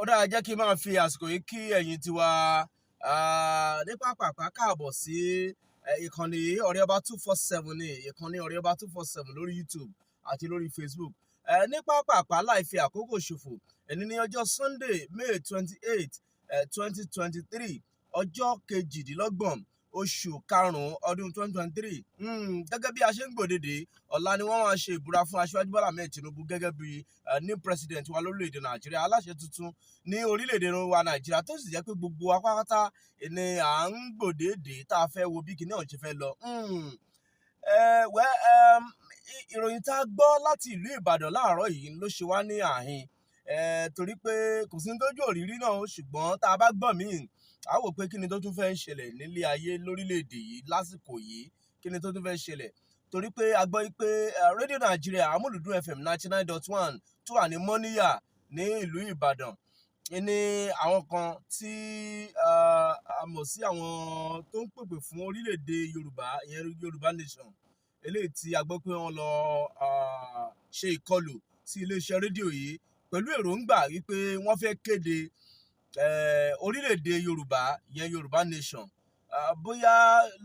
ó dára jẹ́ kí n máa fi àsìkò yìí kí ẹ̀yin tiwa ní pápápá káàbọ̀ sí ìkànnì ọ̀rẹ́ ọba 247 ní ìkànnì ọ̀rẹ́ ọba 247 lórí YouTube àti lórí Facebook ní pápápá láì fi àkókò ṣòfò ẹni ní ọjọ́ Sunday May 28 2023 ọjọ́ kejìdínlọ́gbọ̀n oṣù karùn-ún ọdún 2023 gẹ́gẹ́ bí a ṣe ń gbòdèdè ọ̀la ni wọ́n máa ṣe ìbúra fún aṣíwájú Bọ́lá Ahmed Tinubu gẹ́gẹ́ bí new president wa lórílẹ̀‐èdè Nàìjíríà aláṣẹ tuntun ní orílẹ̀‐èdè wa Nàìjíríà tó sì jẹ́ pé gbogbo apáta ni à ń gbòdèdè tá a fẹ́ wo bí kinní ọ̀hún ṣe fẹ́ lọ. Ìròyìn tá a gbọ́ láti ìlú Ìbàdàn láàárọ̀ yìí ló ṣe wá ní àhín torí pé kò sí ní tójú òrírí náà ṣùgbọ́n tá a bá gbọ́ míì a wò pé kí ni tó tún fẹ́ ń ṣẹlẹ̀ nílé ayé lórílẹ̀‐èdè yìí lásìkò yìí kí ni tó tún fẹ́ ṣẹlẹ̀ torí pé a gbọ́ pé rédíò Nàìjíríà Amuludun FM 99.1 tó wà ní Mọ́níyà ní ìlú Ìbàdàn ní àwọn kan tí a mọ̀ sí àwọn tó ń pèpè fún orílẹ̀‐èdè Yorùbá ìyẹn Yoruba Nation eléyìí tí a gbọ́ pé wọ́n lọ ṣe ìkọlù sí iléeṣẹ́ rédíò yìí pẹ̀lú èròǹgbà wípé wọ́n fẹ́ kéde orílẹ̀-èdè Yorùbá ìyẹn Yoruba Nation bóyá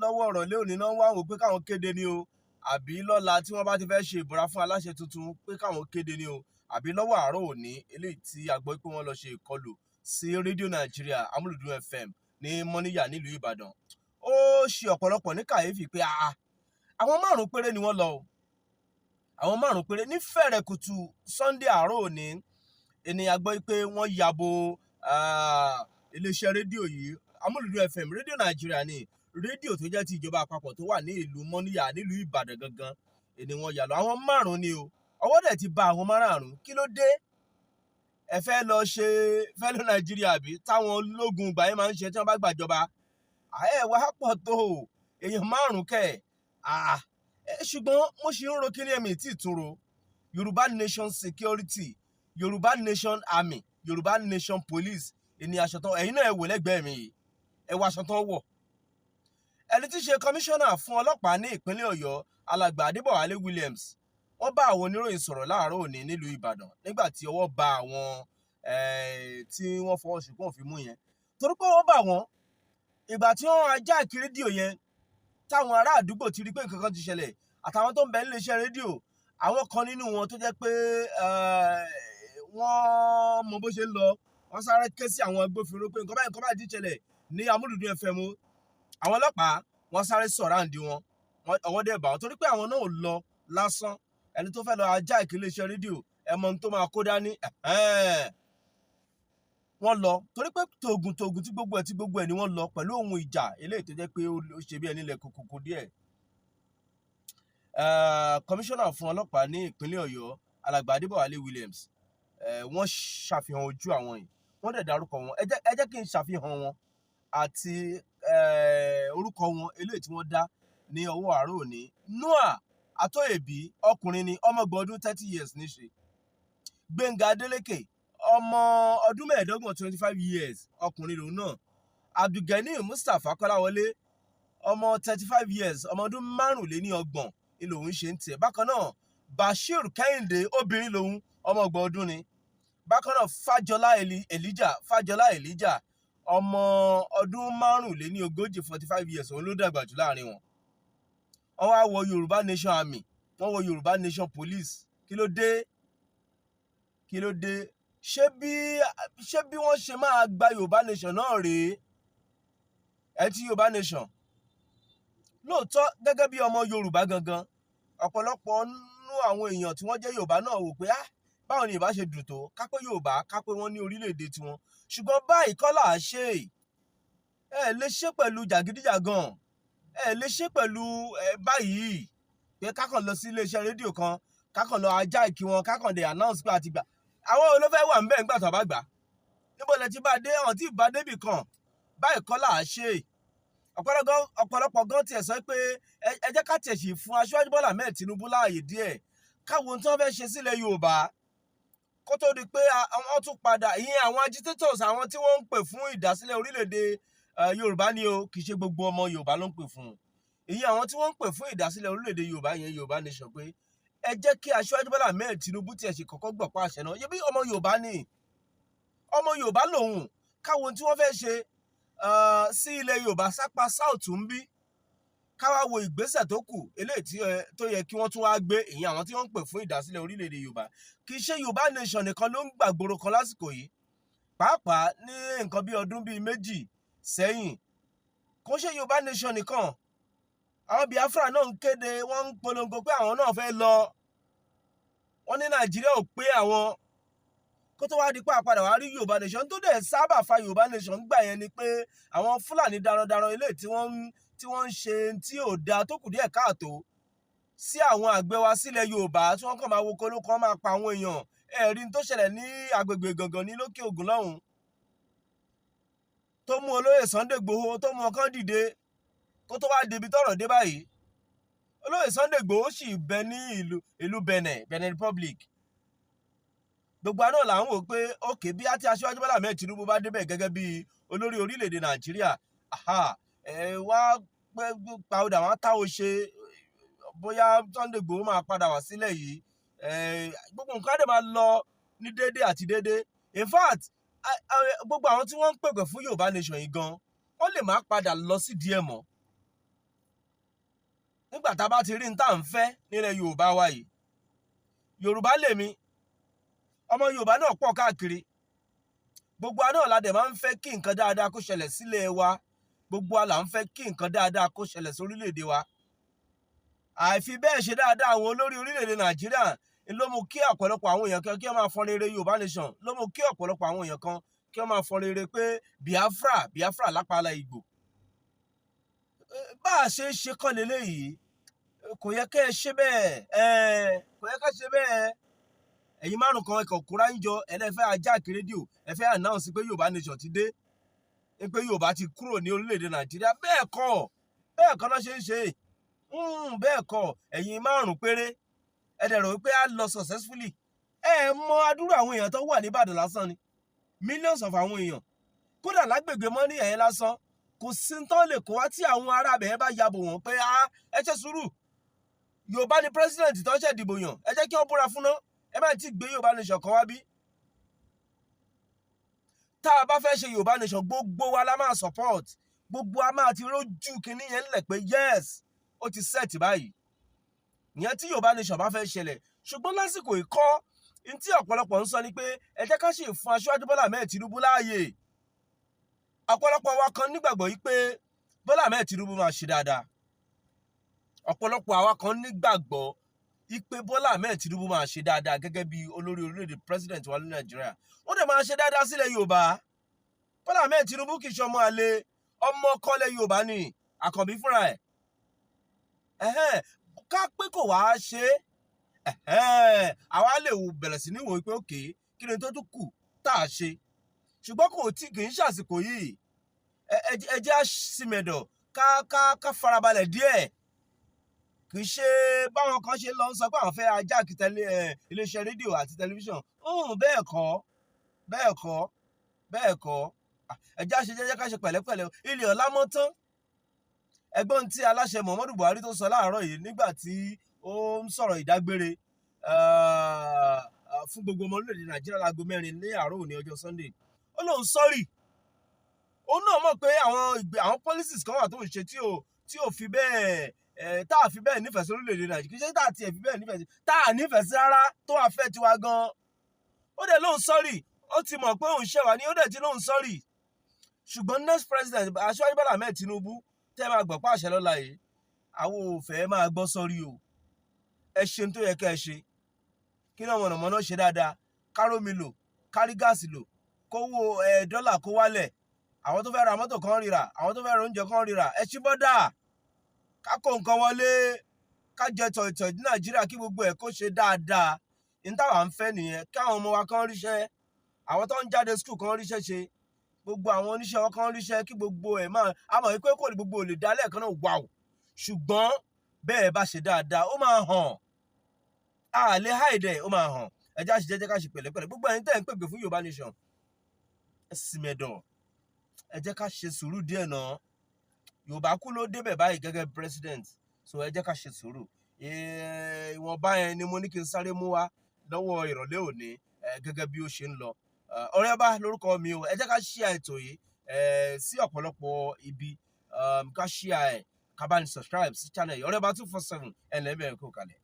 lọ́wọ́ ọ̀rọ̀ lé òní náà wá wò pé káwọn kéde ni o àbí lọ́la tí wọ́n bá ti fẹ́ ṣe ìbúra fún aláṣẹ tuntun pé káwọn kéde ni o àbí lọ́wọ́ àárọ̀ òní eléyìí tí a gbọ́ pé wọ́n lọ ṣe ìkọlù sí rédíò Nàìjíríà Amuludun FM ní Mọ́níyà nílùú Ìbàdàn ó ṣe ọ̀pọ̀lọpọ̀ ní kàyéfì pé àwọn márùn-ún péré ni wọ́n lọ àwọn márùn-ún péré ní fẹ̀rẹ̀ kùtù Sunday àárọ̀ òní ènìyàn gbọ́ pé wọ́n yabo iléeṣẹ́ rédíò yìí Amuludun FM rédíò Nàìjíríà ni rédíò tó jẹ́ ti ìjọba àpapọ̀ tó wà ní ìlú Mọ́níyà nílùú Ìbàdàn gangan ni wọ́n yà lọ àwọn márùn-ún ni o ọwọ́ dẹ̀ ti ba àwọn márùn-ún kí ló dé ẹ fẹ́ lọ ṣe fẹ́lẹ́ Nàìjíríà bí táwọn ológun ìgbà yẹn máa ń ṣe tí wọ́n bá gbàjọba wá pọ̀ tó èèyàn márùn-ún kẹ̀ ṣùgbọ́n mo ṣì ń ro kí ni ẹ̀mí tí ì tún ro Yoruba Nation Security Yoruba Nation Army Yoruba Nation Police ènìyàn aṣọ tán ẹ̀yin náà ẹ wò lẹ́gbẹ̀ẹ́ mi yìí ẹ wọ aṣọ tán wọ̀ ẹni tí í ṣe kọmíṣánná fún ọlọ́pàá ní ìpínlẹ̀ Ọ̀yọ́ alàgbà Adébọ̀wálé Williams wọ́n bá àwọn oníròyìn sọ̀rọ̀ láàárọ̀ òní nílùú Ìbàdàn nígbà tí ọwọ́ bá àwọn tí wọ́n fọwọ́ ṣùgbọ́n fi mú yẹn torí pé wọ́n bá wọn ìgbà tí wọ́n ajá ìkí rédíò yẹn táwọn ará àdúgbò ti rí pé nǹkan kan ti ṣẹlẹ̀ àtàwọn tó ń bẹ nílé iṣẹ́ rédíò àwọn kan nínú wọn tó jẹ́ pé wọ́n mọ bó ṣe ń lọ wọ́n sáré ké sí àwọn agbófinró pé nǹkan báyìí ti ṣẹlẹ̀ ní Amuludun FM àwọn ọlọ́pàá wọ́n sáré sọ̀ráǹdì wọn ọwọ́ dẹ̀ bá wọn torí pé àwọn náà ò lọ lásán ẹni tó fẹ́ lọ ajá ìkílé iṣẹ́ rédíò ẹmọ tó máa kó dání wọ́n lọ torí pé tògùn tí gbogbo ẹ̀ ni wọ́n lọ pẹ̀lú ohun ìjà eléyìí tó jẹ́ pé ó ṣe bí ẹni lẹ̀ kòkòkò díẹ̀ kọmíṣánná fún ọlọ́pàá ní ìpínlẹ̀ Ọ̀yọ́ alàgbà Adébọ̀wálé Williams wọ́n ṣàfihàn ojú àwọn yìí wọ́n dẹ̀ dárúkọ wọn ẹ jẹ́ kí n ṣàfihàn wọn àti orúkọ wọn eléyìí tí wọ́n dá ní ọwọ́ àárọ̀ òní Noah Atoyebi ọkùnrin ni ọmọgbọ̀n ọdún 30 years níṣe Gbénga Adélékè ọmọ ọdún 25 years ọkùnrin lòun náà Abdulgani Mustapha Kọ́láwọlé ọmọ 35 years ọmọ ọdún 25 ni lòun ṣe ń tiẹ̀ bákan náà Bashir Kẹ́hìndé obìnrin lòun ọmọ ọgbọ̀n ọdún ni bákan náà Fájọlá Elijah ọmọ ọdún 45 45 years òun ló dàgbà jù láàrin wọn wọ́n wá wọ Yoruba Nation Army wọ́n wọ Yoruba Nation Police kí ló dé ṣé bí wọ́n ṣe máa gba Yoruba Nation náà rèé ẹ ti Yoruba Nation lóòótọ́ gẹ́gẹ́ bí ọmọ Yorùbá gangan ọ̀pọ̀lọpọ̀ nínú àwọn èèyàn tí wọ́n jẹ́ Yorùbá náà wò pé báwo ni ìbá ṣe dùn tó kápẹ́ Yorùbá kápẹ́ wọn ní orílẹ̀-èdè tiwọn ṣùgbọ́n báyìí kọ́ là á ṣe lè ṣe pẹ̀lú jàgídíjàgan lè ṣe pẹ̀lú báyìí pé kákan lọ sí iléeṣẹ́ rédíò kan kákan lọ ajá ìkí wọn kákan dé announce pé àti gbà àwọn olófẹ́ wà ń bẹ̀ nígbà tó bá gbà níbo lẹ ti bá dé àwọn tí ìbá débì kan báyìí kọ́ là á ṣe ọ̀pọ̀lọpọ̀ gan tiẹ̀ sọ pé ẹ jẹ́ ká tẹ̀sí fún aṣíwájú Bọ́lá Ahmed Tinubu láàyè díẹ̀ káwọn tí wọ́n fẹ́ ṣe sílẹ̀ Yorùbá kó tó di pé wọ́n tún padà ìyẹn àwọn agitators àwọn tí wọ́n ń pè fún ìdásílẹ̀ orílẹ̀-èdè Yorùbá ni o kì í ṣe gbogbo ọmọ Yorùbá ló ń pè fún ìyẹn àwọn tí wọ́n ń pè fún ìdásílẹ̀ orílẹ̀-èdè Yorùbá yẹn Yorùbá Nation pé ẹ jẹ́ kí aṣíwájú Bọ́lá Ahmed Tinubu tiẹ̀ ṣe kọ́kọ́ gbọ̀pá àṣẹ náà yẹ bí ọmọ Yorùbá ni ọmọ Yorùbá lòun káwọn tí wọ́n fẹ́ ṣe sí ilẹ̀ Yorùbá sápá south ń bí, káwá wo ìgbésẹ̀ tó kù eléyìí tó yẹ kí wọ́n tún wá gbé, ìyẹn àwọn tí wọ́n ń pè fún ìdásílẹ̀ orílẹ̀-èdè Yorùbá. Kì í ṣe Yorùbá Nation nìkan ló ń gbàgbóró kan lásìkò yìí, pàápàá ní nǹkan bí ọdún bíi 2 sẹ́yìn. Kò ṣe Yorùbá Nation nìkan, àwọn Biafra náà ń kéde, wọ́n ń polongo pé àwọn náà fẹ́ lọ, wọ́n ní Nàìjíríà ò pé àwọn, kó tó wá di pé àpadà wá rí Yorùbá Nation. Tó dẹ̀ sábà fa Yorùbá Nation gbà yẹn ni pé àwọn Fúlàní darandaran eléyìí tí wọ́n ń ṣe tí ò dáa tó kù díẹ̀ káàtó sí àwọn àgbẹ̀ wa sílẹ̀ Yorùbá, tí wọ́n kàn máa wo kolóko, wọ́n máa pa àwọn èèyàn. Ẹ̀rí tó ṣẹlẹ̀ ní agbègbè Ìgàngàn ní lókè Ògùn lọ́hùn, tó mú olóyè Sunday Igboho, tó mú ọkàn dìde, kó tó wá débi tọ́rọ̀ dé báyìí. Olóyè Sunday Igboho sì bẹ ní ìlú Benin Republic. Gbogbo àná là ń wò pé òkè bí àti Aṣíwájú Bọ́lá Ahmed Tinubu bá débẹ̀ gẹ́gẹ́ bí olórí orílẹ̀-èdè Nàìjíríà, wá pàwọ́dà wọn táwọn ṣe, bóyá Sunday Igboho máa padà wá sílẹ̀ yìí, gbogbo nǹkan á dẹ̀ máa lọ ní déédé àti déédé. In fact, gbogbo àwọn tí wọ́n ń pèpè fún Yorùbá Nation yìí gan, wọ́n lè má padà lọ sí díẹ̀ mọ́ nígbà tá a bá ti rí ní tá à ń fẹ́ nílẹ̀ Yorùbá wa yìí. Yorùbá lèmi, ọmọ Yorùbá náà pọ̀ káàkiri, gbogbo wa náà la dẹ̀ máa ń fẹ́ kí nǹkan dáadáa kó ṣẹlẹ̀ sílẹ̀ wa, gbogbo wa là ń fẹ́ kí nǹkan dáadáa kó ṣẹlẹ̀ sórílẹ̀-èdè wa. Àìfi bẹ́ẹ̀ ṣe dáadáa àwọn olórí orílẹ̀-èdè Nàìjíríà ló mú kí ọ̀pọ̀lọpọ̀ àwọn èèyàn kan kí wọ́n máa fọn rere Yorùbá Nation, ló mú kí ọ̀pọ̀lọpọ̀ àwọn èèyàn kan kí wọ́n máa fọn rere pé Biafra lápálá Ìgbò. Bá a ṣe ń ṣe kọ́ leléyìí, kò yẹ kẹ́ ẹ ṣe bẹ́ẹ̀, kò yẹ ká ṣe bẹ́ẹ̀. Ẹ̀yin márùn kan ẹ̀kọ́ kúrá ń jọ, ẹlẹ́fẹ́ hijack rédíò, ẹ fẹ́ announce pé Yorùbá Nation ti dé, pé Yorùbá ti kúrò ní orílẹ̀-èdè Nàìjíríà. Bẹ́ẹ̀ kọ́ ló ṣe ń ṣe. Bẹ́ẹ̀ kọ́, ẹ̀yin márùn péré ẹ dẹ̀ rò wípé á lọ successfully. Ẹ mọ adúrú àwọn èèyàn tó wà ní Ìbàdàn lásán ni, millions of àwọn èèyàn. Kódà lágbègbè mọ́ ní ẹ̀yìn lásán, kò sí tán lè kó wá tí àwọn ará abẹ̀ bá yabò wọ́n pé ẹ ṣe sùúrù, Yorùbá ni president tó ṣẹ̀ dìbò yàn, ẹ jẹ́ kí wọ́n búra fún náà, ẹ má ti gbé Yorùbá Nation kan wá bí. Tá a bá fẹ́ ṣe Yorùbá Nation, gbogbo wa la máa support, gbogbo wa máa ti rójú kinní yẹn lẹ̀ pé yes, ó ti set báyìí. Ìyẹn tí Yorùbá Nation bá fẹ́ ṣẹlẹ̀. Ṣùgbọ́n lásìkò ìkọ́, ní tí ọ̀pọ̀lọpọ̀ ń sọ ni pé ẹ jẹ́ ká ṣe fún Aṣíwájú Bọ́lá Ahmed Tinubu láàyè. Ọ̀pọ̀lọpọ̀ wa kan nígbàgbọ́ yìí pé Bọ́lá Ahmed Tinubu máa ṣe dáadáa. Ọ̀pọ̀lọpọ̀ àwa kan nígbàgbọ́ ipe Bọ́lá Ahmed Tinubu máa ṣe dáadáa gẹ́gẹ́ bí olórí orílẹ̀-èdè president wa ní Nàìjíríà. Ó dẹ̀ máa ṣe dáadáa sílẹ̀ Yorùbá. Bọ́lá Ahmed Tinubu kì í ṣe ọmọ àlè, ọmọ kọ́lẹ̀ Yorùbá ni, àkànbí fúnra ẹ̀. Ká pé kò wá ṣe, àwa lè bẹ̀rẹ̀ sí ní wò pé òkè kí ni tó tún kù tá a ṣe. Ṣùgbọ́n kì í ṣàsìkò yìí. Ẹ jẹ́ àṣìmẹ̀dọ̀ ká farabalẹ̀ díẹ̀. Kì í ṣe báwọn kan ṣe lọ ń sọ pé àwọn fẹ́ hijack iléeṣẹ́ rédíò àti tẹlifíṣàn. Bẹ́ẹ̀ kọ́. Ẹ jẹ́ àṣejẹ́jẹ́ ká ṣe pẹ̀lẹ́pẹ̀lẹ́. Ilẹ̀ ọ̀la mọ́ tán. Ẹgbọ́n tí aláṣẹ Muhammadu Buhari tó sọ láàárọ̀ yìí nígbà tí ó ń sọ̀rọ̀ ìdágbére fún gbogbo ọmọ orílẹ̀-èdè Nàìjíríà láago 4 ní àárọ̀ òní ọjọ́ Sunday. Ó lóun sọ́rì. Òun náà mọ̀ pé àwọn policies kan wà tó ń ṣe tí ò fi bẹ́ẹ̀ tá a fi bẹ́ẹ̀ nífẹ̀ẹ́ sí orílẹ̀-èdè Nàìjíríà. Kì í ṣe tá a tiẹ̀ fi bẹ́ẹ̀ nífẹ̀ẹ́ sí, tá a nífẹ̀ẹ́ sí rárá tó wà fẹ́ tiwa gan. Ó dẹ̀ lóun sọ́rì. Ó ti mọ̀ pé òun ṣẹ̀wá ni, ó dẹ̀ ti lóun sọ́rì. Ṣùgbọ́n next president Aṣíwájú Bọ́lá Ahmed Tinubu tẹ́ máa gbọ́ pàṣẹ lọ́la yìí, àwọn ò fẹ́ máa gbọ́ sọ́rí o. Ẹ ṣe tó yẹ kẹ́ ẹ ṣe. Kí náà mọ̀nàmọ́ná ṣe dáadáa, kárómi lò, kárí gáàsì lò, kówó dọ́là kó wálẹ̀. Àwọn tó fẹ́ ra mọ́tò kan ríra, àwọn tó fẹ́ ra oúnjẹ kan ríra. Ẹ ṣí bọ́dà, ká kó nǹkan wọlé, ká jẹ tọ̀ìtọ̀ì ní Nàìjíríà kí gbogbo ẹ̀ kó ṣe dáadáa. Ní táwa ń fẹ́ nìyẹn, kí àwọn ọmọ wa kan ríṣẹ́, àwọn tó ń jáde school kan ríṣẹ́ ṣe, gbogbo àwọn oníṣẹ́ wọn kan ríṣẹ́, kí gbogbo ẹ̀ máa, a mọ̀ wípé kò ní gbogbo ò lè dá lẹ́ẹ̀kan náà wà o. Ṣùgbọ́n bẹ́ẹ̀ bá ṣe dáadáa, ó máa hàn. A lè hide ẹ̀, ó máa hàn. Ẹ jẹ́ àṣejẹ́jẹ́ ká ṣe pẹ̀lẹ́pẹ̀lẹ́. Gbogbo ẹ̀yin tẹ́ ń pèpè fún Yorùbá Nation, ẹ sì mẹ̀dọ̀. Ẹ jẹ́ ká ṣe sùúrù díẹ̀ náà. Yorùbá kú ló débẹ̀ báyìí gẹ́gẹ́ president. So ẹ jẹ́ ká ṣe sùúrù. Ìwọ̀nba yẹn ni mo ní kí n sáré mú wá lọ́wọ́ ìrọ̀lẹ́ òní gẹ́gẹ́ bí ó ṣe ń lọ. Ọ̀rẹ́bá lórúkọ mi o, ẹ jẹ́ ká share ètò yìí sí ọ̀pọ̀lọpọ̀ ibi, ká share ẹ̀, ká bá ní subscribe sí channel yìí Ọ̀rẹ́bá 247 ẹ̀lẹ́bẹ̀ẹ́ kó kalẹ̀.